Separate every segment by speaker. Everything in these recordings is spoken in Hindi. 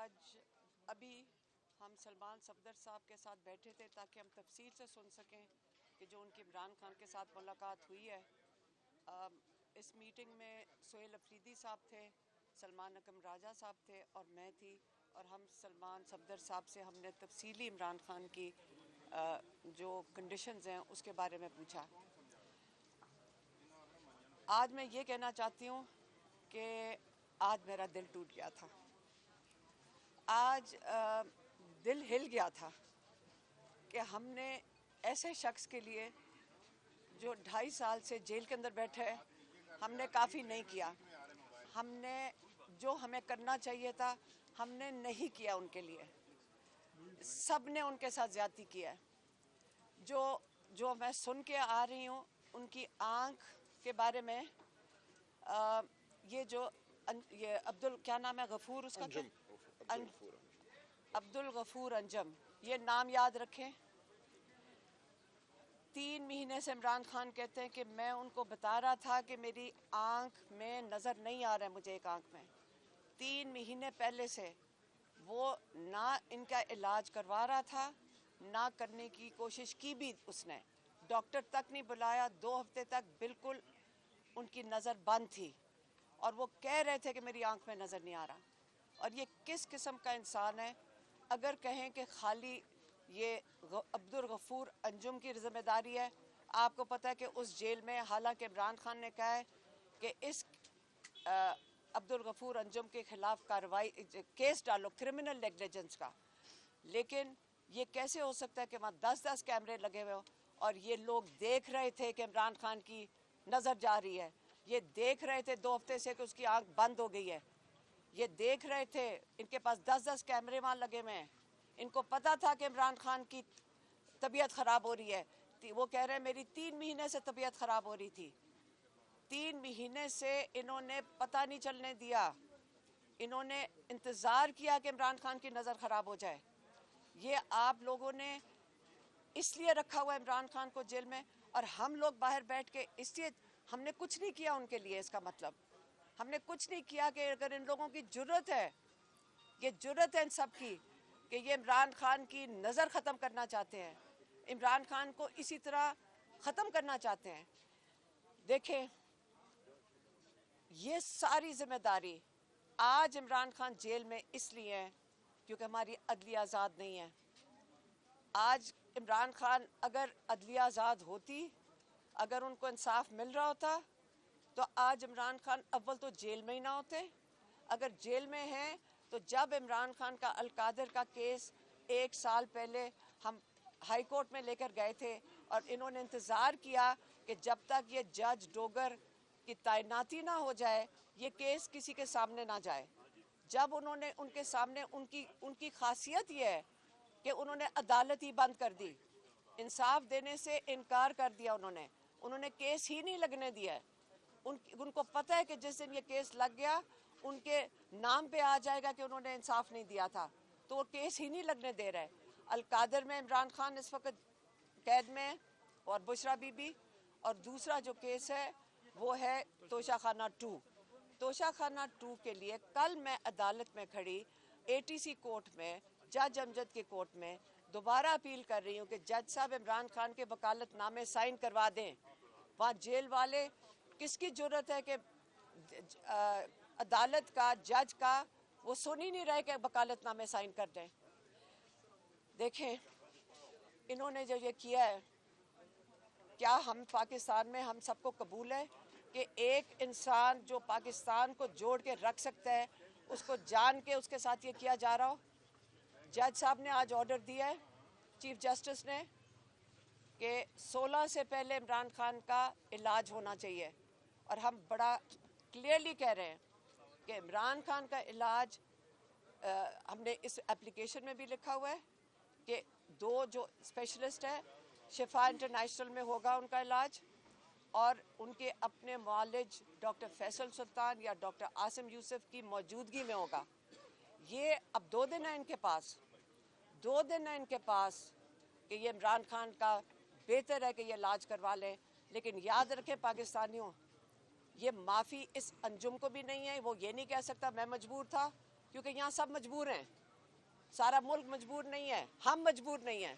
Speaker 1: आज अभी हम सलमान सफदर साहब के साथ बैठे थे ताकि हम तफसील से सुन सकें कि जो उनकी इमरान खान के साथ मुलाकात हुई है। इस मीटिंग में सोहेल अफरीदी साहब थे, सलमान अकरम राजा साहब थे और मैं थी, और हम सलमान सफदर साहब से हमने तफसीली इमरान खान की जो कंडीशंस हैं उसके बारे में पूछा। आज मैं ये कहना चाहती हूँ कि आज मेरा दिल टूट गया था। आज दिल हिल गया था कि हमने ऐसे शख्स के लिए जो 2.5 साल से जेल के अंदर बैठे हैं, हमने काफ़ी नहीं किया। हमने जो हमें करना चाहिए था हमने नहीं किया उनके लिए। सब ने उनके साथ ज़्यादती किया है। जो मैं सुन के आ रही हूँ उनकी आँख के बारे में, ये अब्दुल क्या नाम है, गफूर उसका अब्दुल गफूर अंजम, ये नाम याद रखें। 3 महीने से इमरान खान कहते हैं कि मैं उनको बता रहा था कि मेरी आँख में नज़र नहीं आ रहा है, मुझे एक आँख में। 3 महीने पहले से वो ना इनका इलाज करवा रहा था, ना करने की कोशिश की भी उसने। डॉक्टर तक नहीं बुलाया। 2 हफ्ते तक बिल्कुल उनकी नज़र बंद थी और वो कह रहे थे कि मेरी आँख में नज़र नहीं आ रहा। और ये किस किस्म का इंसान है? अगर कहें कि खाली ये अब्दुल गफूर अंजुम की जिम्मेदारी है, आपको पता है कि उस जेल में, हालांकि इमरान खान ने कहा है कि इस अब्दुल गफूर अंजुम के खिलाफ कार्रवाई, केस डालो क्रिमिनल नेग्लिजेंस का, लेकिन ये कैसे हो सकता है कि वहाँ 10-10 कैमरे लगे हुए हो और ये लोग देख रहे थे कि इमरान खान की नज़र जा रही है। ये देख रहे थे 2 हफ्ते से कि उसकी आँख बंद हो गई है। ये देख रहे थे, इनके पास 10-10 कैमरे वहाँ लगे हुए हैं। इनको पता था कि इमरान खान की तबीयत ख़राब हो रही है। वो कह रहे हैं मेरी 3 महीने से तबीयत ख़राब हो रही थी। 3 महीने से इन्होंने पता नहीं चलने दिया। इन्होंने इंतज़ार किया कि इमरान खान की नज़र ख़राब हो जाए। ये आप लोगों ने इसलिए रखा हुआ इमरान खान को जेल में, और हम लोग बाहर बैठ के इसलिए हमने कुछ नहीं किया उनके लिए। इसका मतलब हमने कुछ नहीं किया कि अगर इन लोगों की जुर्रत है, ये जुर्रत है इन सब की कि ये इमरान खान की नज़र ख़त्म करना चाहते हैं, इमरान खान को इसी तरह ख़त्म करना चाहते हैं। देखें, ये सारी जिम्मेदारी आज इमरान खान जेल में इसलिए है क्योंकि हमारी अदलिया आज़ाद नहीं है। आज इमरान खान अगर अदलिया आज़ाद होती, अगर उनको इंसाफ मिल रहा होता, तो आज इमरान खान अव्वल तो जेल में ही ना होते। अगर जेल में हैं तो जब इमरान खान का अलकादर का केस 1 साल पहले हम हाई कोर्ट में लेकर गए थे और इन्होंने इंतज़ार किया कि जब तक ये जज डोगर की तैनाती ना हो जाए ये केस किसी के सामने ना जाए। जब उन्होंने उनके सामने, उनकी खासियत ये है कि उन्होंने अदालत ही बंद कर दी, इंसाफ देने से इनकार कर दिया। उन्होंने केस ही नहीं लगने दिया है। उनको पता है कि जिस दिन ये केस लग गया उनके नाम पे आ जाएगा कि उन्होंने इंसाफ नहीं दिया था, तो वो केस ही नहीं लगने दे रहे। अलकादर में इमरान खान इस वक्त कैद में और बुशरा बीबी, और दूसरा जो केस है वो है तोशाखाना 2। तोशाखाना 2 के लिए कल मैं अदालत में खड़ी ATC कोर्ट में, जज अमजद के कोर्ट में दोबारा अपील कर रही हूँ कि जज साहब इमरान खान के वकालतनामे साइन करवा दें। वहाँ जेल वाले किसकी जरूरत है कि अदालत का, जज का, वो सुन ही नहीं रहे कि वकालतनामे साइन कर दें। देखें, इन्होंने जो ये किया है, क्या हम पाकिस्तान में हम सबको कबूल है कि एक इंसान जो पाकिस्तान को जोड़ के रख सकता है उसको जान के उसके साथ ये किया जा रहा हो? जज साहब ने आज ऑर्डर दिया है, चीफ जस्टिस ने, कि 16 से पहले इमरान खान का इलाज होना चाहिए। और हम बड़ा क्लियरली कह रहे हैं कि इमरान खान का इलाज, हमने इस एप्लीकेशन में भी लिखा हुआ है कि 2 जो स्पेशलिस्ट है, शिफा इंटरनेशनल में होगा उनका इलाज, और उनके अपने मुआलिज डॉक्टर फैसल सुल्तान या डॉक्टर आसिम यूसुफ की मौजूदगी में होगा। ये अब 2 दिन है इनके पास, 2 दिन है इनके पास कि ये इमरान खान का बेहतर है कि ये इलाज करवा लें। लेकिन याद रखें पाकिस्तानियों, ये माफ़ी इस अंजुम को भी नहीं है। वो ये नहीं कह सकता मैं मजबूर था, क्योंकि यहाँ सब मजबूर हैं, सारा मुल्क मजबूर नहीं है, हम मजबूर नहीं हैं।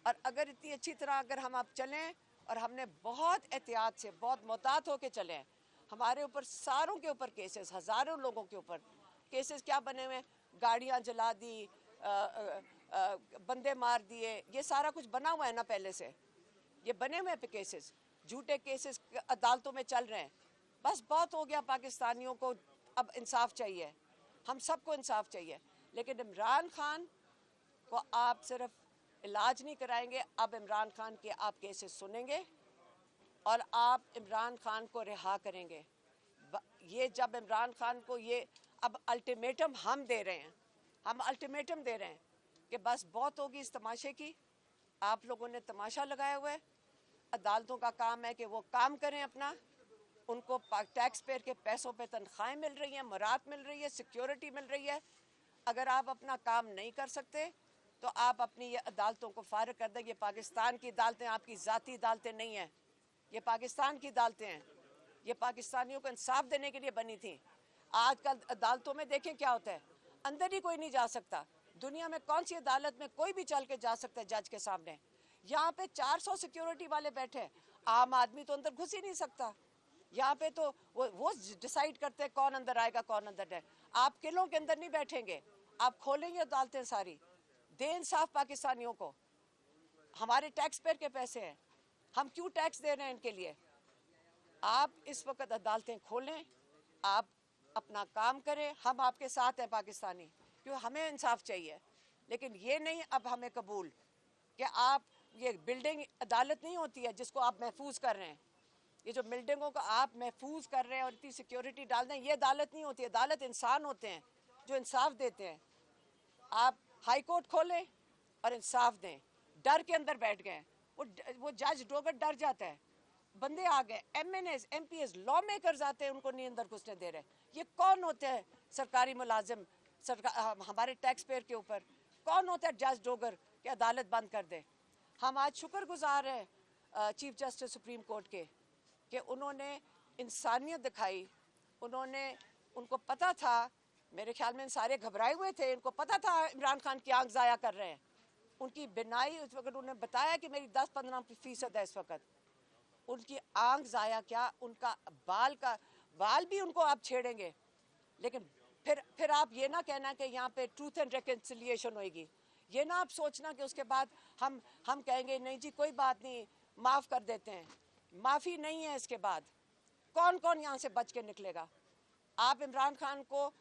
Speaker 1: और अगर इतनी अच्छी तरह अगर हम आप चलें और हमने बहुत एहतियात से बहुत मोहतात होकर चलें, हमारे ऊपर सारों के ऊपर केसेस, हज़ारों लोगों के ऊपर केसेस क्या बने हुए, गाड़ियाँ जला दी, बंदे मार दिए, ये सारा कुछ बना हुआ है ना पहले से, ये बने हुए पे केसेस, झूठे केसेस अदालतों में चल रहे हैं। बस बहुत हो गया, पाकिस्तानियों को अब इंसाफ चाहिए, हम सबको इंसाफ चाहिए। लेकिन इमरान खान को आप सिर्फ इलाज नहीं कराएंगे, अब इमरान खान के आप केसेस सुनेंगे और आप इमरान खान को रिहा करेंगे। ये जब इमरान खान को ये अब अल्टीमेटम हम दे रहे हैं, हम अल्टीमेटम दे रहे हैं कि बस बहुत होगी इस तमाशे की, आप लोगों ने तमाशा लगाया हुआ है। अदालतों का काम है कि वो काम करें अपना, उनको टैक्स पेयर के पैसों पे तनख्वाहें मिल रही हैं, मुराद मिल रही है, सिक्योरिटी मिल रही है। अगर आप अपना काम नहीं कर सकते तो आप अपनी ये अदालतों को फारिग कर दें। ये पाकिस्तान की अदालतें आपकी ज़ाती अदालतें नहीं हैं, ये पाकिस्तान की अदालतें हैं, ये पाकिस्तानियों को इंसाफ देने के लिए बनी थी। आजकल अदालतों में देखें क्या होता है, अंदर ही कोई नहीं जा सकता। दुनिया में कौन सी अदालत में कोई भी चल के जा सकता है जज के सामने? यहाँ पे 400 सिक्योरिटी वाले बैठे हैं, आम आदमी तो अंदर घुस ही नहीं सकता। यहाँ पे तो वो डिसाइड करते हैं कौन अंदर आएगा कौन अंदर नहीं। आप किलों के अंदर नहीं बैठेंगे, आप खोलेंगे अदालतें सारी, दे इंसाफ पाकिस्तानियों को। हमारे टैक्स पेयर के पैसे हैं, हम क्यों टैक्स दे रहे हैं इनके लिए? आप इस वक्त अदालतें खोलें, आप अपना काम करें, हम आपके साथ हैं पाकिस्तानी, क्यों हमें इंसाफ चाहिए। लेकिन ये नहीं अब हमें कबूल कि आप ये बिल्डिंग अदालत नहीं होती है जिसको आप महफूज कर रहे हैं, ये जो बिल्डिंगों को आप महफूज कर रहे हैं और इतनी सिक्योरिटी डाल दें, ये अदालत नहीं होती है। अदालत इंसान होते हैं जो इंसाफ देते हैं। आप हाई कोर्ट खोलें और इंसाफ दें। डर के अंदर बैठ गए, वो जज डोगर डर जाता है, बंदे आ गए, MNAs MPs लॉ मेकर्स आते हैं, उनको नहीं अंदर घुसने दे रहे। ये कौन होते हैं सरकारी मुलाजिम, हमारे टैक्स पेयर के ऊपर कौन होता है जज डोगर कि अदालत बंद कर दे? हम आज शुक्रगुजार हैं चीफ जस्टिस सुप्रीम कोर्ट के कि उन्होंने इंसानियत दिखाई। उनको पता था, मेरे ख्याल में सारे घबराए हुए थे, इनको पता था इमरान खान की आंख ज़ाया कर रहे हैं। उनकी बिनाई उस वक्त उन्होंने बताया कि मेरी 10-15% है इस वक्त, उनकी आंख ज़ाया क्या, उनका बाल भी उनको आप छेड़ेंगे। लेकिन फिर आप ये ना कहना कि यहाँ पे ट्रूथ एंड रिकन्सिलिएशन होएगी, ये ना आप सोचना कि उसके बाद हम कहेंगे नहीं जी कोई बात नहीं, माफ़ कर देते हैं। माफ़ी नहीं है इसके बाद। कौन कौन यहाँ से बच के निकलेगा? आप इमरान खान को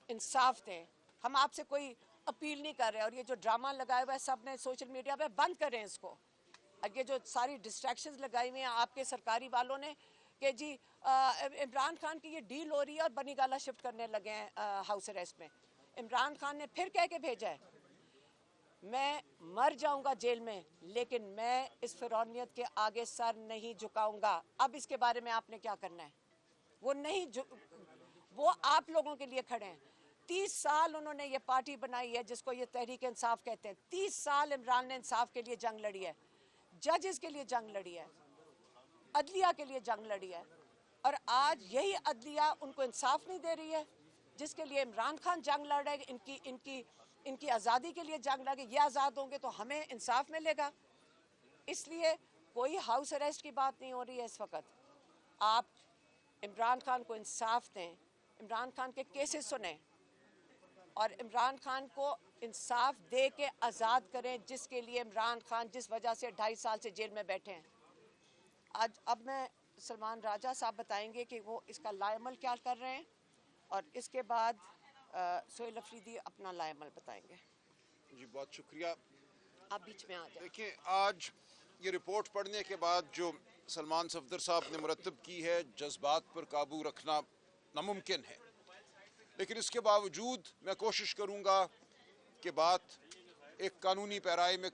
Speaker 1: इंसाफ दें, हम आपसे कोई अपील नहीं कर रहे। और ये जो ड्रामा लगाया हुआ है सब ने सोशल मीडिया पे, बंद करें इसको। और ये जो सारी डिस्ट्रैक्शंस लगाई हुई हैं आपके सरकारी वालों ने कि जी इमरान खान की ये डील हो रही है और बनीगाला शिफ्ट करने लगे हैं हाउस अरेस्ट में। इमरान खान ने फिर कह के भेजा है मैं मर जाऊंगा जेल में, लेकिन मैं इस फिरौनियत के आगे सर नहीं झुकाऊंगा। अब इसके बारे में आपने क्या करना है? वो आप लोगों के लिए खड़े हैं। 30 साल उन्होंने ये पार्टी बनाई है जिसको ये तहरीक इंसाफ कहते हैं। 30 साल इमरान ने इंसाफ के लिए जंग लड़ी है, जजेस के लिए जंग लड़ी है, अदलिया के लिए जंग लड़ी है। और आज यही अदलिया उनको इंसाफ नहीं दे रही है जिसके लिए इमरान खान जंग लड़ रहे हैं। इनकी आज़ादी के लिए जंग लगे, ये आज़ाद होंगे तो हमें इंसाफ मिलेगा। इसलिए कोई हाउस अरेस्ट की बात नहीं हो रही है इस वक्त। आप इमरान खान को इंसाफ दें, इमरान खान के केसेस सुने और इमरान खान को इंसाफ दे के आज़ाद करें, जिसके लिए इमरान खान जिस वजह से 2.5 साल से जेल में बैठे हैं। आज अब मैं सलमान राजा साहब बताएंगे कि वो इसका लाएमल क्या कर रहे हैं और इसके बाद सोहेल अफरीदी अपना लाएमल बताएंगे।
Speaker 2: जी बहुत शुक्रिया।
Speaker 1: आप बीच में आ जाए।
Speaker 2: देखिए, आज ये रिपोर्ट पढ़ने के बाद जो सलमान सफदर साहब ने मुरतब की है, जज्बात पर काबू रखना नामुमकिन है, लेकिन इसके बावजूद मैं कोशिश करूँगा कि बात एक कानूनी पैराए में